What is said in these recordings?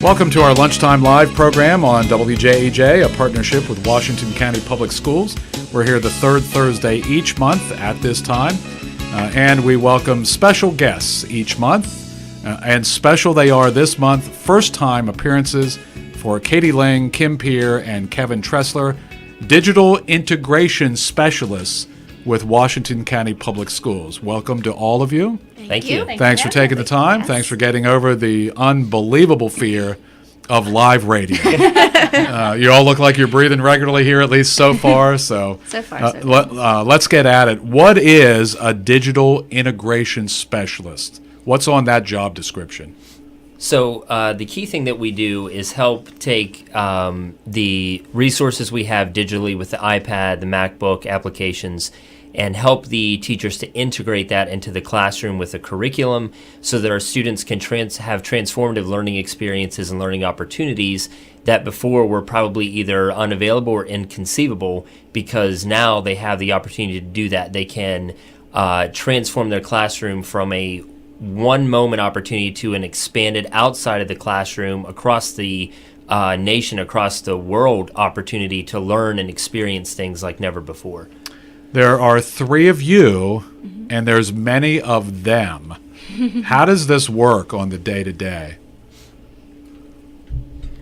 Welcome to our Lunchtime Live program on WJEJ, a partnership with Washington County Public Schools. We're here the third Thursday each month at this time, and we welcome special guests each month, and special they are this month, first-time appearances for Katie Lingg, Kim Peer, and Kevin Tressler, digital integration specialists with Washington County Public Schools. Welcome to all of you. Thank you. Thanks for taking the time. Yes. Thanks for getting over the unbelievable fear of live radio. You all look like you're breathing regularly here, at least so far. So let's get at it. What is a digital integration specialist? What's on that job description? So the key thing that we do is help take the resources we have digitally with the iPad, the MacBook applications, and help the teachers to integrate that into the classroom with a curriculum so that our students can have transformative learning experiences and learning opportunities that before were probably either unavailable or inconceivable, because now they have the opportunity to do that. They can transform their classroom from a one-moment opportunity to an expanded outside of the classroom, across the nation, across the world opportunity to learn and experience things like never before. There are three of you, and there's many of them. How does this work on the day-to-day?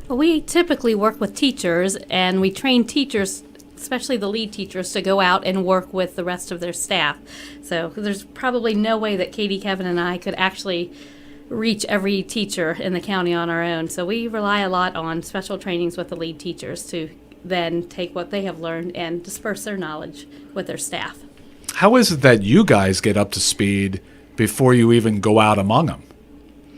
Well, we typically work with teachers, and we train teachers, especially the lead teachers, to go out and work with the rest of their staff. So there's probably no way that Katie, Kevin, and I could actually reach every teacher in the county on our own. So we rely a lot on special trainings with the lead teachers to then take what they have learned and disperse their knowledge with their staff. How is it that you guys get up to speed before you even go out among them?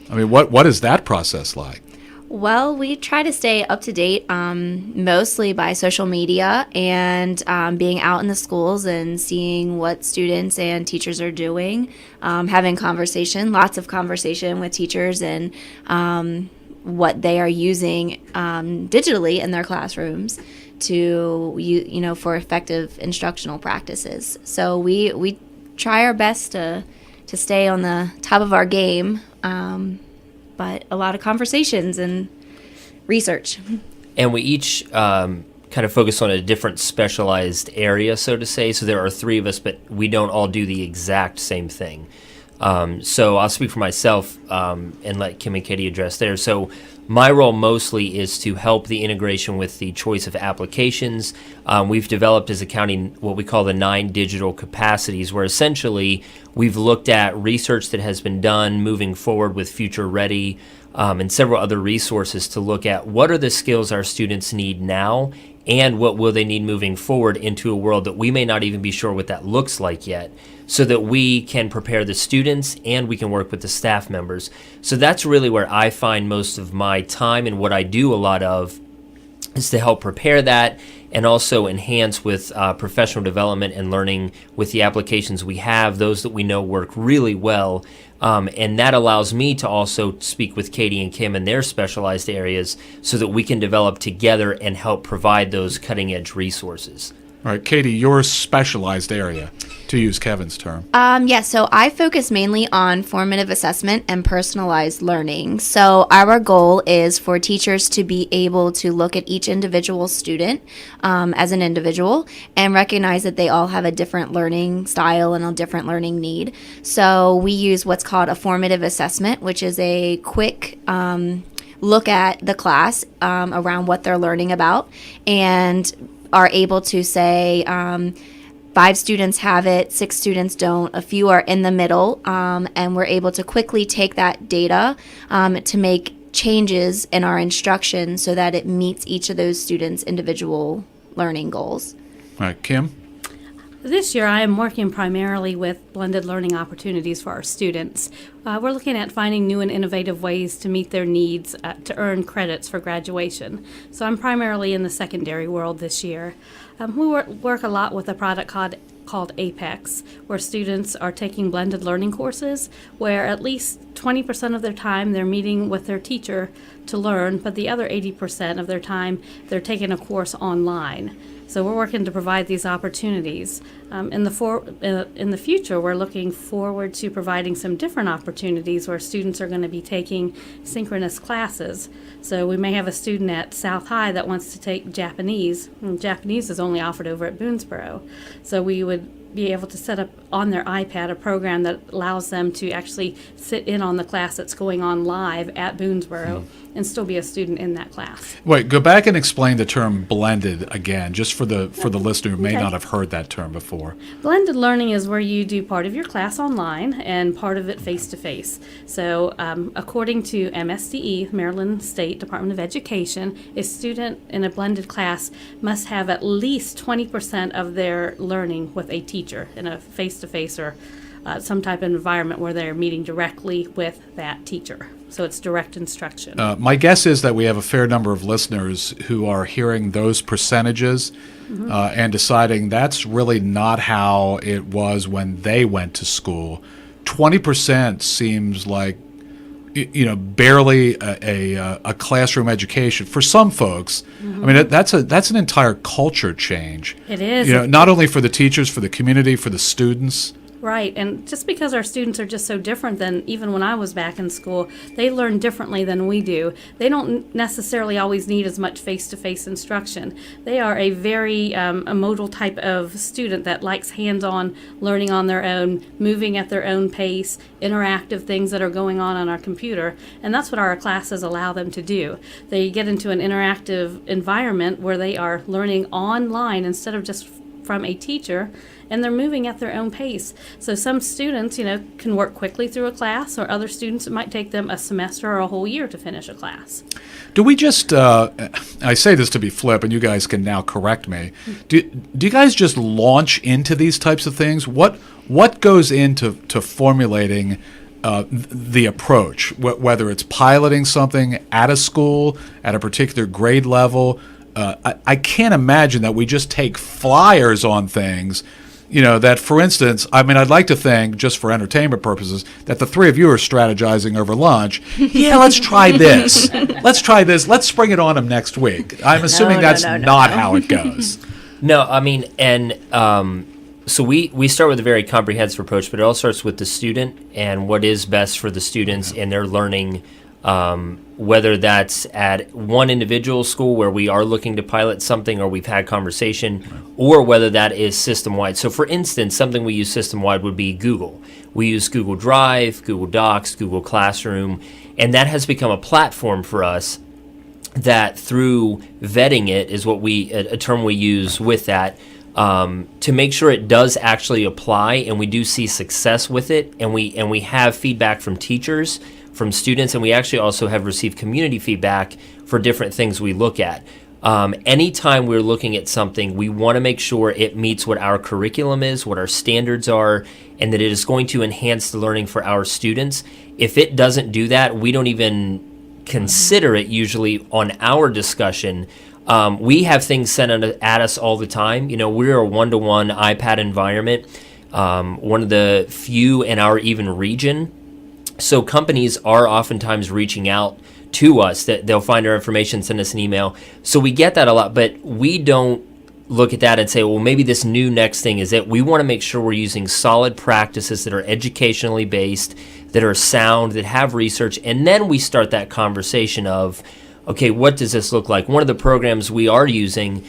I mean, what is that process like? Well, we try to stay up to date mostly by social media and being out in the schools and seeing what students and teachers are doing, having lots of conversation with teachers and what they are using digitally in their classrooms to for effective instructional practices. So we try our best to stay on the top of our game, but a lot of conversations and research. And we each kind of focus on a different specialized area, so to say. So there are three of us, but we don't all do the exact same thing. So I'll speak for myself and let Kim and Katie address theirs. So my role mostly is to help the integration with the choice of applications. We've developed as a county what we call the 9 digital capacities, where essentially we've looked at research that has been done moving forward with Future Ready and several other resources to look at what are the skills our students need now and what will they need moving forward into a world that we may not even be sure what that looks like yet, so that we can prepare the students and we can work with the staff members. So that's really where I find most of my time, and what I do a lot of is to help prepare that and also enhance with professional development and learning with the applications we have, those that we know work really well. And that allows me to also speak with Katie and Kim in their specialized areas so that we can develop together and help provide those cutting-edge resources. All right, Katie, your specialized area, to use Kevin's term. So I focus mainly on formative assessment and personalized learning. So our goal is for teachers to be able to look at each individual student as an individual and recognize that they all have a different learning style and a different learning need. So we use what's called a formative assessment, which is a quick look at the class around what they're learning about, and are able to say 5 students have it, 6 students don't, a few are in the middle, and we're able to quickly take that data to make changes in our instruction so that it meets each of those students' individual learning goals. All right, Kim? This year I am working primarily with blended learning opportunities for our students. We're looking at finding new and innovative ways to meet their needs to earn credits for graduation. So I'm primarily in the secondary world this year. We work a lot with a product called Apex, where students are taking blended learning courses where at least 20% of their time they're meeting with their teacher to learn, but the other 80% of their time they're taking a course online. So we're working to provide these opportunities. In the future, we're looking forward to providing some different opportunities where students are going to be taking synchronous classes. So we may have a student at South High that wants to take Japanese, and Japanese is only offered over at Boonesboro. So we would be able to set up on their iPad a program that allows them to actually sit in on the class that's going on live at Boonesboro and still be a student in that class. Wait, go back and explain the term blended again, just for the listener who may Okay. not have heard that term before. Blended learning is where you do part of your class online and part of it face-to-face. So according to MSDE, Maryland State Department of Education, a student in a blended class must have at least 20% of their learning with a teacher in a face-to-face or some type of environment where they're meeting directly with that teacher. So it's direct instruction. My guess is that we have a fair number of listeners who are hearing those percentages and deciding that's really not how it was when they went to school. 20% seems like, barely a classroom education for some folks. I mean, that's an entire culture change. It is. Not only for the teachers, for the community, for the students. Right, and just because our students are just so different than even when I was back in school, they learn differently than we do. They don't necessarily always need as much face-to-face instruction. They are a very a modal type of student that likes hands-on learning on their own, moving at their own pace, interactive things that are going on our computer, and that's what our classes allow them to do. They get into an interactive environment where they are learning online instead of just from a teacher, and they're moving at their own pace. So some students, can work quickly through a class, or other students, it might take them a semester or a whole year to finish a class. Do we just, I say this to be flip, and you guys can now correct me, do you guys just launch into these types of things? What goes into formulating the approach, whether it's piloting something at a school, at a particular grade level? I can't imagine that we just take flyers on things, that, for instance, I'd like to think, just for entertainment purposes, that the three of you are strategizing over lunch. Yeah, let's try this. Let's try this. Let's spring it on them next week. I'm assuming that's not how it goes. No, so we start with a very comprehensive approach, but it all starts with the student and what is best for the students and their learning. Whether that's at one individual school where we are looking to pilot something or we've had conversation, or whether that is system-wide. So for instance, something we use system-wide would be Google. We use Google Drive, Google Docs, Google Classroom, and that has become a platform for us that through vetting it is what a term we use with that, to make sure it does actually apply and we do see success with it, and we have feedback from teachers, from students, and we actually also have received community feedback for different things we look at. Anytime we're looking at something, we want to make sure it meets what our curriculum is, what our standards are, and that it is going to enhance the learning for our students. If it doesn't do that, we don't even consider it usually on our discussion. We have things sent at us all the time. We're a one-to-one iPad environment, one of the few in our even region. So companies are oftentimes reaching out to us, that they'll find our information, send us an email. So we get that a lot, but we don't look at that and say, well, maybe this new next thing is it. We want to make sure we're using solid practices that are educationally based, that are sound, that have research, and then we start that conversation of, okay, what does this look like? One of the programs we are using,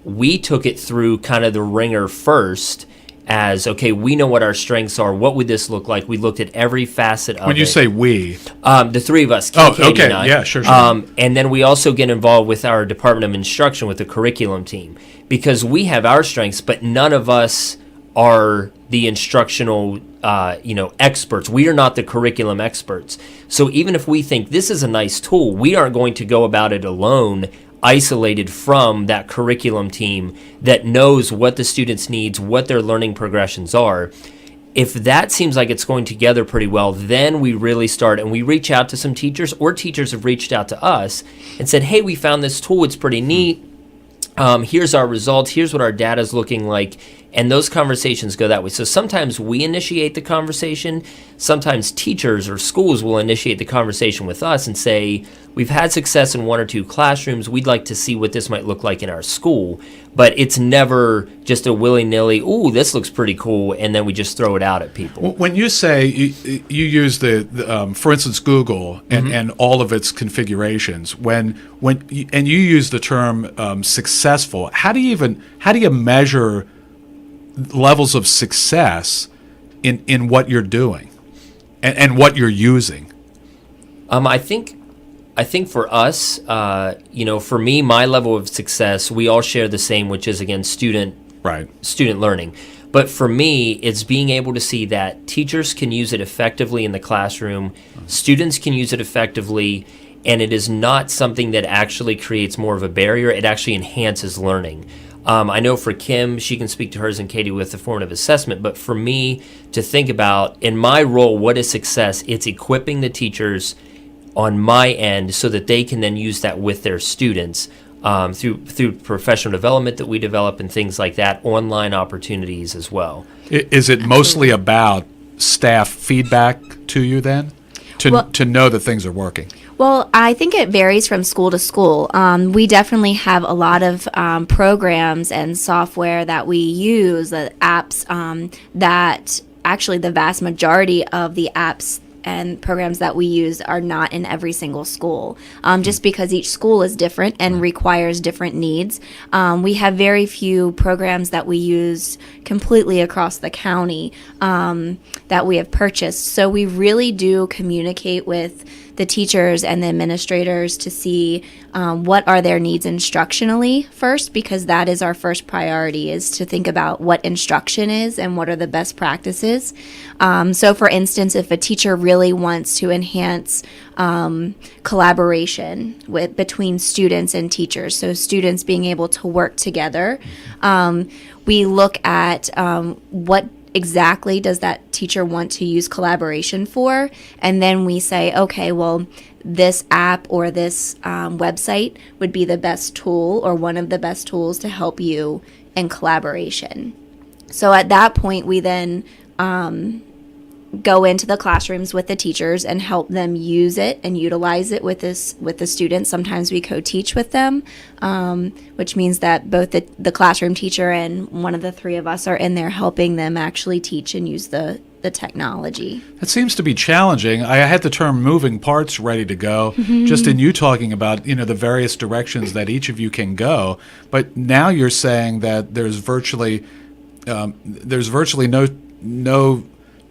we took it through kind of the ringer first, as, okay, we know what our strengths are. What would this look like? We looked at every facet of it. When you say we? The three of us. Oh, Katie okay. and I. Yeah, sure. And then we also get involved with our Department of Instruction, with the curriculum team, because we have our strengths, but none of us are the instructional experts. We are not the curriculum experts. So even if we think this is a nice tool, we aren't going to go about it alone, isolated from that curriculum team that knows what the students' needs, what their learning progressions are. If that seems like it's going together pretty well, then we really start, and we reach out to some teachers, or teachers have reached out to us and said, hey, we found this tool, it's pretty neat. Here's our results, here's what our data is looking like. And those conversations go that way. So sometimes we initiate the conversation. Sometimes teachers or schools will initiate the conversation with us and say, we've had success in 1 or 2 classrooms. We'd like to see what this might look like in our school. But it's never just a willy-nilly, ooh, this looks pretty cool, and then we just throw it out at people. When you say you use for instance, Google and all of its configurations, and you use the term successful, how do you measure levels of success in what you're doing and what you're using? I think for us, for me, my level of success, we all share the same, which is, again, student learning. But for me, it's being able to see that teachers can use it effectively in the classroom, students can use it effectively, and it is not something that actually creates more of a barrier. It actually enhances learning. I know for Kim, she can speak to hers and Katie with the formative assessment, but for me to think about, in my role, what is success? It's equipping the teachers on my end so that they can then use that with their students through professional development that we develop and things like that, online opportunities as well. Is it mostly about staff feedback to you then, to know that things are working? Well, I think it varies from school to school. We definitely have a lot of programs and software that we use, apps that actually the vast majority of the apps and programs that we use are not in every single school, just because each school is different and requires different needs. We have very few programs that we use completely across the county that we have purchased. So we really do communicate with the teachers and the administrators to see what are their needs instructionally first, because that is our first priority, is to think about what instruction is and what are the best practices. So for instance, if a teacher really wants to enhance collaboration between students and teachers, so students being able to work together, we look at what exactly does that teacher want to use collaboration for, and then we say, okay, well, this app or this website would be the best tool or one of the best tools to help you in collaboration. So at that point, we then go into the classrooms with the teachers and help them use it and utilize it with the students. Sometimes we co-teach with them, which means that both the classroom teacher and one of the three of us are in there helping them actually teach and use the technology. That seems to be challenging. I had the term moving parts ready to go, just in you talking about the various directions that each of you can go. But now you're saying that there's virtually no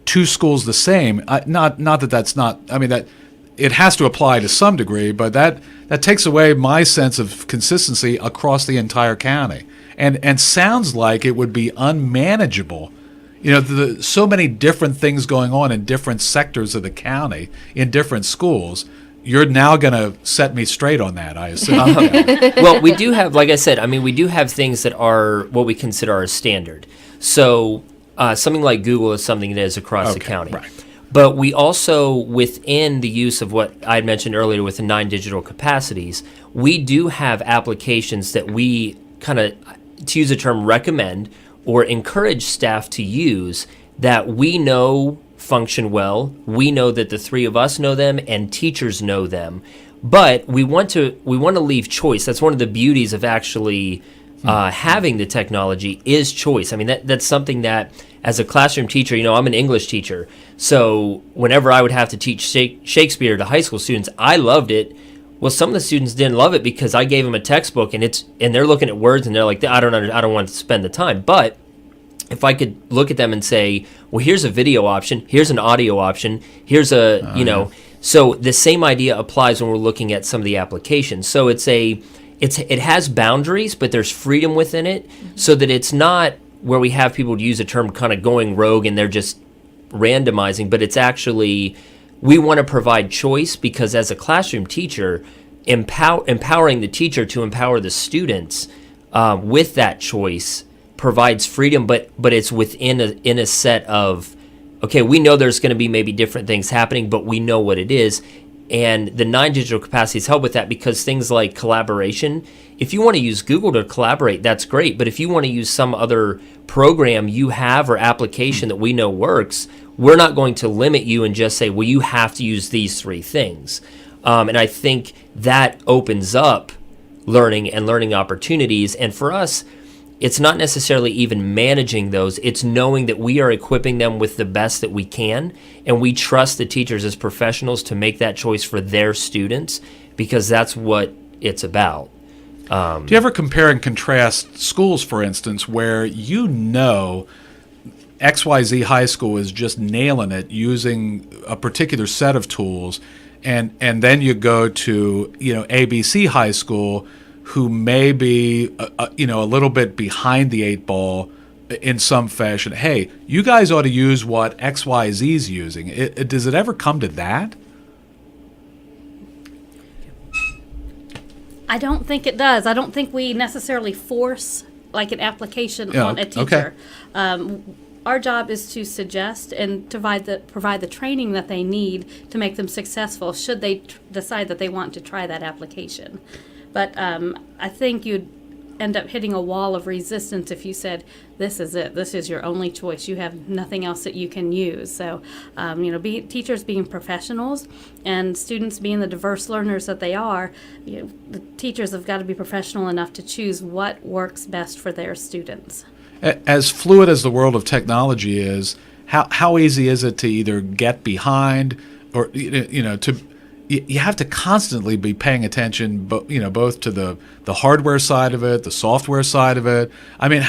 two schools the same. Not that that's not. I mean, that it has to apply to some degree, but that takes away my sense of consistency across the entire county, and sounds like it would be unmanageable. So many different things going on in different sectors of the county in different schools. You're now going to set me straight on that, I assume. Well, we do have, like I said, we do have things that are what we consider our standard. So something like Google is something that is across the county. Right. But we also, within the use of what I had mentioned earlier with the 9 digital capacities, we do have applications that we kind of, to use the term, recommend or encourage staff to use that we know function well. We know that the three of us know them and teachers know them. But we want to leave choice. That's one of the beauties of actually having the technology is choice. That's something that, as a classroom teacher, I'm an English teacher. So whenever I would have to teach Shakespeare to high school students, I loved it. Well, some of the students didn't love it because I gave them a textbook and they're looking at words and they're like, I don't want to spend the time. But if I could look at them and say, well, here's a video option, here's an audio option, here's so the same idea applies when we're looking at some of the applications. So it has boundaries, but there's freedom within it, so that it's not where we have people use a term kind of going rogue and they're just randomizing, but it's actually, we want to provide choice, because as a classroom teacher, empowering the teacher to empower the students with that choice provides freedom, but it's within in a set of, okay, we know there's going to be maybe different things happening, but we know what it is. And the non-digital capacities help with that, because things like collaboration, if you want to use Google to collaborate, that's great. But if you want to use some other program you have or application that we know works, we're not going to limit you and just say, well, you have to use these 3 things. And I think that opens up learning and learning opportunities. And for us, it's not necessarily even managing those. It's knowing that we are equipping them with the best that we can, and we trust the teachers as professionals to make that choice for their students, because that's what it's about. Do you ever compare and contrast schools, for instance, where XYZ high school is just nailing it using a particular set of tools, and then you go to ABC high school, who may be a little bit behind the 8 ball in some fashion? Hey, you guys ought to use what XYZ is using. Does it ever come to that? I don't think it does. I don't think we necessarily force like an application on a teacher. Okay. Our job is to suggest and to provide the training that they need to make them successful should they decide that they want to try that application. But I think you'd end up hitting a wall of resistance if you said, this is it, this is your only choice, you have nothing else that you can use. So, teachers being professionals and students being the diverse learners that they are, the teachers have got to be professional enough to choose what works best for their students. As fluid as the world of technology is, how easy is it to either get behind or, you have to constantly be paying attention, both to the hardware side of it, the software side of it. I mean,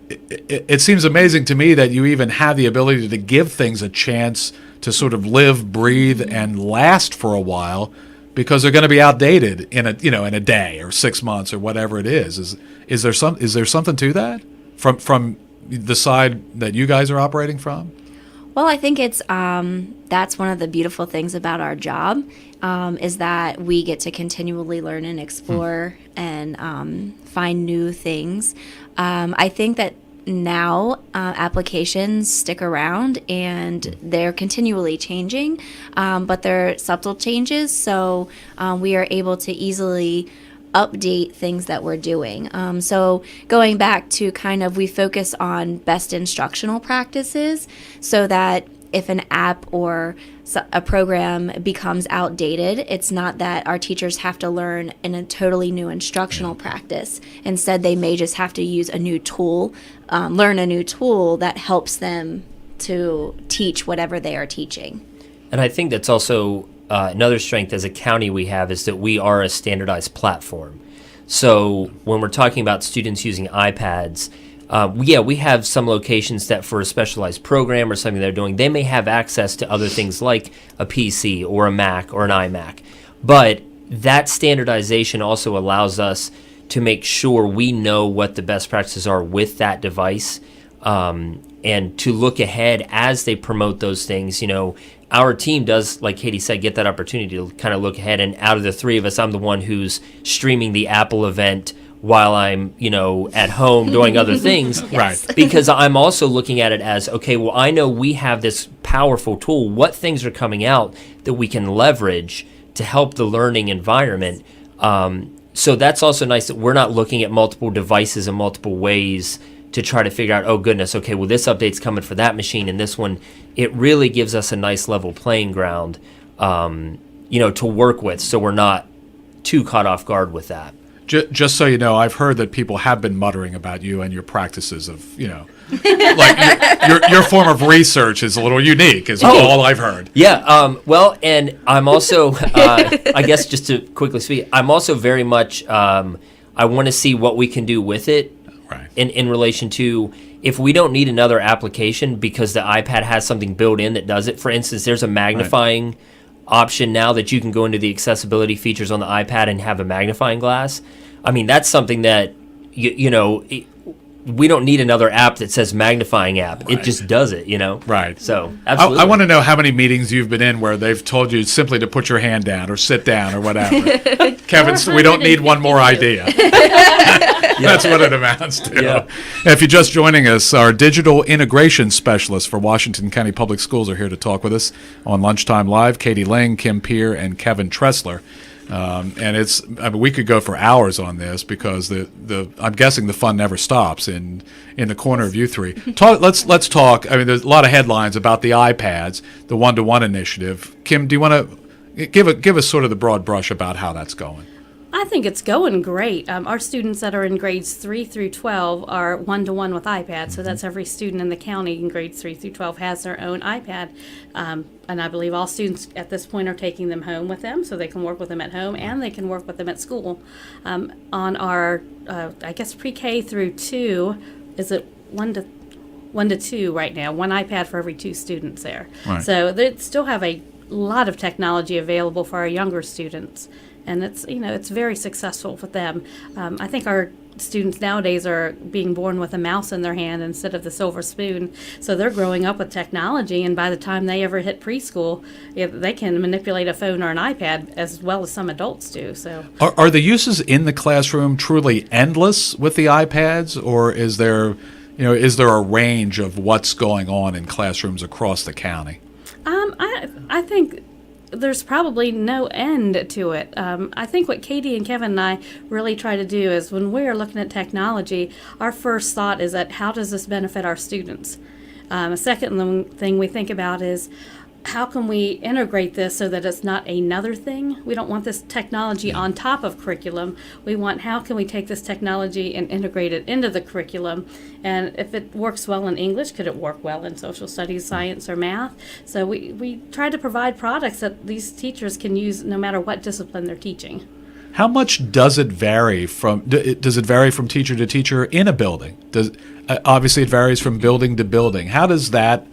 it seems amazing to me that you even have the ability to give things a chance to sort of live, breathe, and last for a while, because they're going to be outdated in a day or 6 months or whatever it is. Is there something to that from the side that you guys are operating from? Well, I think it's that's one of the beautiful things about our job, is that we get to continually learn and explore and find new things. I think that now applications stick around and they're continually changing, but they're subtle changes, so we are able to easily update things that we're doing. So going back to we focus on best instructional practices, so that if an app or a program becomes outdated, it's not that our teachers have to learn in a totally new instructional practice. Instead, they may just have to use a new tool, learn a new tool that helps them to teach whatever they are teaching. And I think that's also another strength as a county we have, is that we are a standardized platform. So when we're talking about students using iPads, we have some locations that for a specialized program or something they're doing, they may have access to other things like a PC or a Mac or an iMac. But that standardization also allows us to make sure we know what the best practices are with that device, and to look ahead as they promote those things. Our team does, like Katie said, get that opportunity to kind of look ahead. And out of the 3 of us, I'm the one who's streaming the Apple event while I'm, at home doing other things. Right. Because I'm also looking at it as, okay, well, I know we have this powerful tool. What things are coming out that we can leverage to help the learning environment? So that's also nice that we're not looking at multiple devices in multiple ways to try to figure out, oh, goodness, okay, well, this update's coming for that machine and this one. It really gives us a nice level playing ground, to work with, so we're not too caught off guard with that. Just so you know, I've heard that people have been muttering about you and your practices of, like your form of research is a little unique, is all I've heard. Yeah, well, and I'm also, I guess just to quickly speak, I'm also very much, I want to see what we can do with it. Right. In relation to, if we don't need another application because the iPad has something built in that does it. For instance, there's a magnifying option now that you can go into the accessibility features on the iPad and have a magnifying glass. I mean, that's something that, we don't need another app that says magnifying app. Right. It just does it, Right. So, absolutely. I want to know how many meetings you've been in where they've told you simply to put your hand down or sit down or whatever. Kevin, we don't need one more idea. That's what it amounts to. Yeah. If you're just joining us, our digital integration specialists for Washington County Public Schools are here to talk with us on Lunchtime Live. Katie Lingg, Kim Peer, and Kevin Tressler. We could go for hours on this because I'm guessing the fun never stops in the corner of you three. Let's talk. I mean, there's a lot of headlines about the iPads, the one-to-one initiative. Kim, do you want to give us sort of the broad brush about how that's going? I think it's going great. Our students that are in grades 3 through 12 are one-to-one with iPads, so that's every student in the county in grades 3 through 12 has their own iPad. And I believe all students at this point are taking them home with them, so they can work with them at home and they can work with them at school. On our, I guess, pre-K through 2, is it 1 to 2 right now, one iPad for every 2 students there. Right. So they still have a lot of technology available for our younger students. And it's very successful for them. I think our students nowadays are being born with a mouse in their hand instead of the silver spoon. So they're growing up with technology, and by the time they ever hit preschool, they can manipulate a phone or an iPad as well as some adults do. So Are the uses in the classroom truly endless with the iPads, or is there a range of what's going on in classrooms across the county? I think there's probably no end to it. I think what Katie and Kevin and I really try to do is when we're looking at technology, our first thought is that how does this benefit our students? A second thing we think about is how can we integrate this so that it's not another thing? We don't want this technology on top of curriculum. We want how can we take this technology and integrate it into the curriculum? And if it works well in English, could it work well in social studies, science, or math? So we try to provide products that these teachers can use no matter what discipline they're teaching. How much does it vary from teacher to teacher in a building? Obviously it varies from building to building. How does that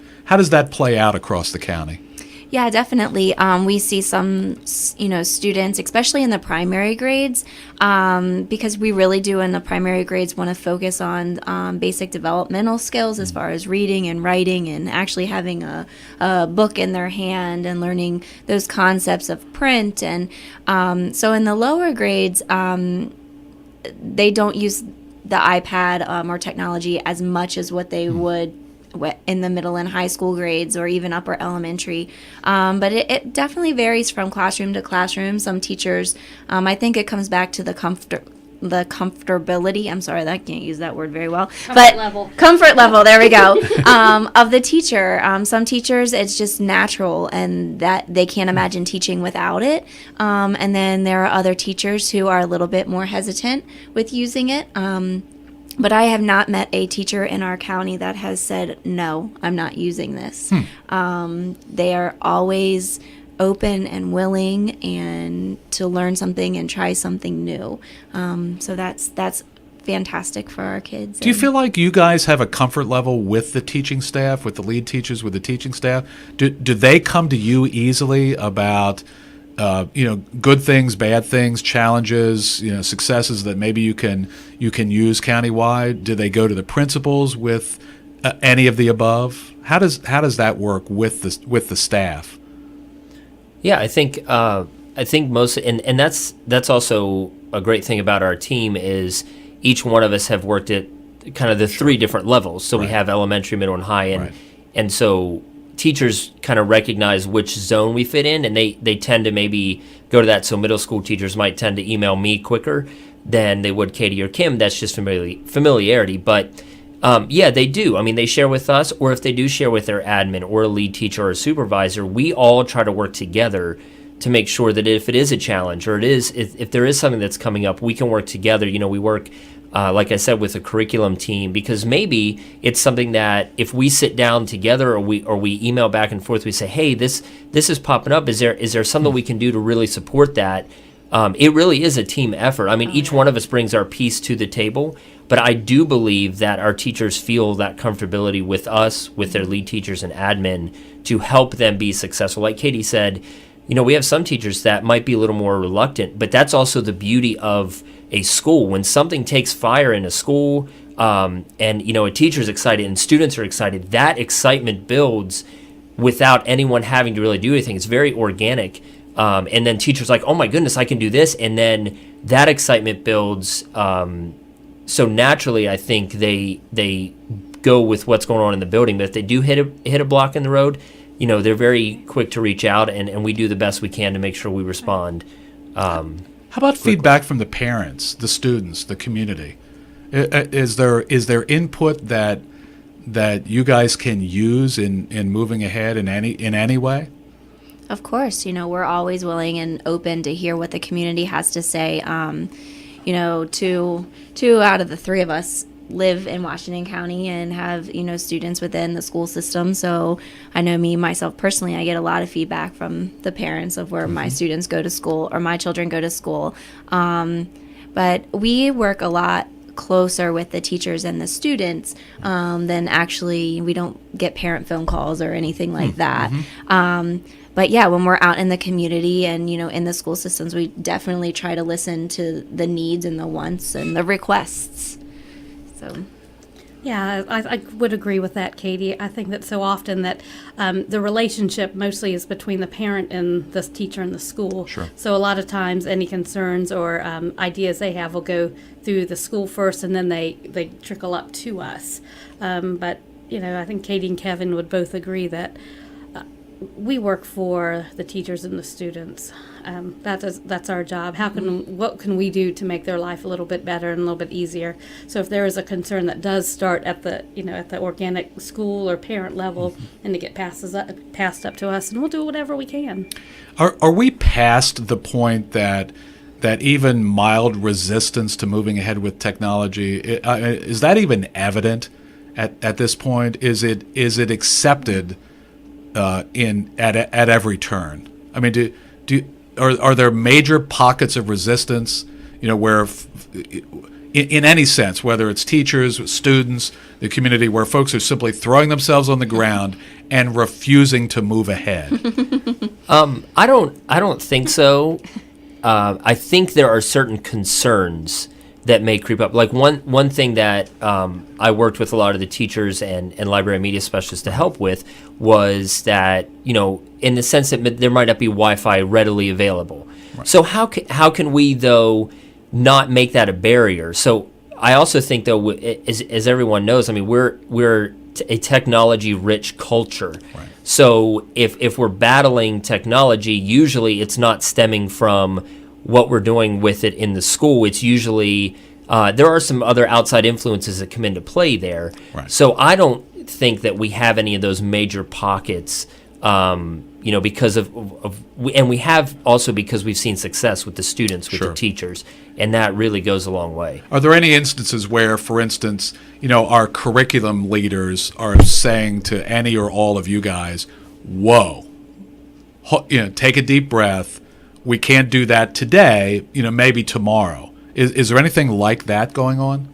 play out across the county? Yeah, definitely. We see some, students, especially in the primary grades, because we really do in the primary grades want to focus on basic developmental skills as far as reading and writing and actually having a book in their hand and learning those concepts of print. And so in the lower grades, they don't use the iPad or technology as much as what they would in the middle and high school grades or even upper elementary. But it definitely varies from classroom to classroom. Some teachers, I think it comes back to the comfortability. I'm sorry, I can't use that word very well. Comfort level, there we go, of the teacher. Some teachers, it's just natural and that they can't imagine teaching without it. And then there are other teachers who are a little bit more hesitant with using it. But I have not met a teacher in our county that has said, no, I'm not using this. They are always open and willing and to learn something and try something new. So that's fantastic for our kids. Do you feel like you guys have a comfort level with the teaching staff, with the lead teachers, with the teaching staff? Do they come to you easily about good things, bad things, challenges, successes that maybe you can use countywide? Do they go to the principals with any of the above? How does that work with the staff? Yeah, I think most, and that's also a great thing about our team is each one of us have worked at kind of the 3 different levels. So we have elementary, middle, and high, and so teachers kind of recognize which zone we fit in, and they tend to maybe go to that. So middle school teachers might tend to email me quicker than they would Katie or Kim. That's just familiarity. But they do. I mean, they share with us, or if they do share with their admin or a lead teacher or a supervisor, we all try to work together to make sure that if it is a challenge or if there is something that's coming up, we can work together. We work like I said, with a curriculum team, because maybe it's something that if we sit down together or we email back and forth, we say, hey, this is popping up. Is there something we can do to really support that? It really is a team effort. I mean, each one of us brings our piece to the table, but I do believe that our teachers feel that comfortability with us, with their lead teachers and admin, to help them be successful. Like Katie said, we have some teachers that might be a little more reluctant, but that's also the beauty of a school. When something takes fire in a school, and a teacher's excited and students are excited, that excitement builds without anyone having to really do anything. It's very organic. And then teachers like, oh my goodness, I can do this. And then that excitement builds so naturally, I think they go with what's going on in the building. But if they do hit a block in the road, they're very quick to reach out, and we do the best we can to make sure we respond. How about feedback from the parents, the students, the community? Is there input that you guys can use in moving ahead in any way? Of course, we're always willing and open to hear what the community has to say. Two out of the three of us live in Washington County and have, students within the school system. So I know myself personally, I get a lot of feedback from the parents of where my students go to school or my children go to school. But we work a lot closer with the teachers and the students than actually we don't get parent phone calls or anything like that. But yeah, when we're out in the community and, in the school systems, we definitely try to listen to the needs and the wants and the requests. So, yeah, I would agree with that, Katie. I think that so often that the relationship mostly is between the parent and the teacher and the school. Sure. So a lot of times any concerns or ideas they have will go through the school first, and then they trickle up to us. But, I think Katie and Kevin would both agree that we work for the teachers and the students. That's our job. What can we do to make their life a little bit better and a little bit easier? So if there is a concern that does start at the organic school or parent level, and to get passed up to us, and we'll do whatever we can. Are we past the point that even mild resistance to moving ahead with technology is that even evident at this point? Is it accepted at every turn? I mean, are there major pockets of resistance, where in any sense, whether it's teachers, students, the community, where folks are simply throwing themselves on the ground and refusing to move ahead? I don't think so. I think there are certain concerns that may creep up. Like one thing that I worked with a lot of the teachers and library media specialists to help with was that, in the sense that there might not be Wi-Fi readily available. Right. So how can we, though, not make that a barrier? So I also think, though, as everyone knows, I mean, we're a technology-rich culture. Right. So if we're battling technology, usually it's not stemming from what we're doing with it in the school. It's usually there are some other outside influences that come into play there. Right. So I don't think that we have any of those major pockets, because and we have also because we've seen success with the students, with the teachers, and that really goes a long way. Are there any instances where, for instance, our curriculum leaders are saying to any or all of you guys, "Whoa, take a deep breath. We can't do that today, maybe tomorrow." Is there anything like that going on?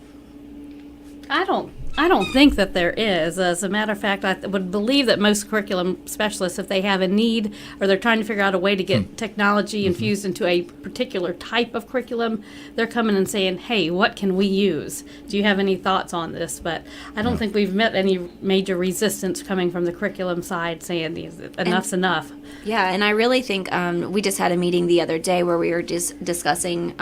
I don't think that there is. As a matter of fact, I would believe that most curriculum specialists, if they have a need or they're trying to figure out a way to get technology infused into a particular type of curriculum, they're coming and saying, "Hey, what can we use? Do you have any thoughts on this?" But I don't think we've met any major resistance coming from the curriculum side saying enough's enough. Yeah, and I really think we just had a meeting the other day where we were just discussing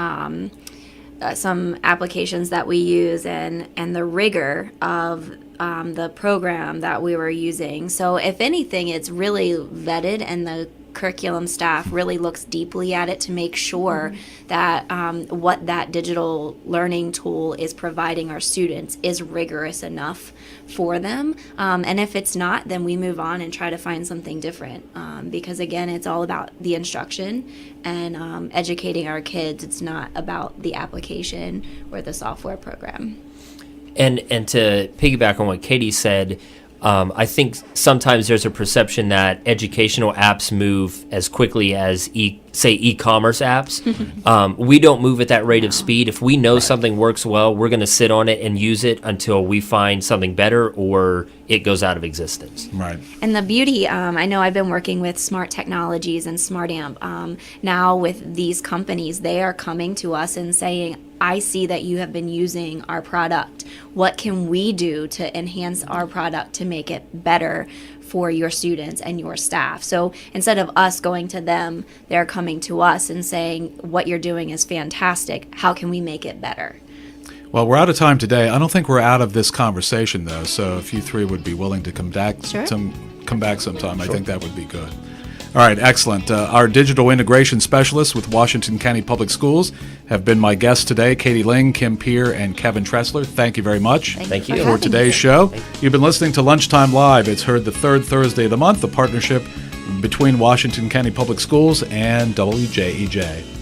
some applications that we use and the rigor of the program that we were using. So if anything, it's really vetted, and the curriculum staff really looks deeply at it to make sure that what that digital learning tool is providing our students is rigorous enough for them. And if it's not, then we move on and try to find something different. Because again, it's all about the instruction and educating our kids. It's not about the application or the software program. And to piggyback on what Katie said, I think sometimes there's a perception that educational apps move as quickly as e-commerce apps. We don't move at that rate of speed. If we know something works well, we're going to sit on it and use it until we find something better or it goes out of existence. Right. And the beauty, I know I've been working with Smart Technologies and SmartAmp. Now with these companies, they are coming to us and saying, "I see that you have been using our product. What can we do to enhance our product to make it better for your students and your staff?" So instead of us going to them, they're coming to us and saying, "What you're doing is fantastic. How can we make it better?" Well, we're out of time today. I don't think we're out of this conversation, though. So if you three would be willing to come back, Sure. come back sometime, I think that would be good. All right, excellent. Our digital integration specialists with Washington County Public Schools have been my guests today, Katie Lingg, Kim Peer, and Kevin Tressler. Thank you very much Thank you. for today's show. You've been listening to Lunchtime Live. It's heard the third Thursday of the month, a partnership between Washington County Public Schools and WJEJ.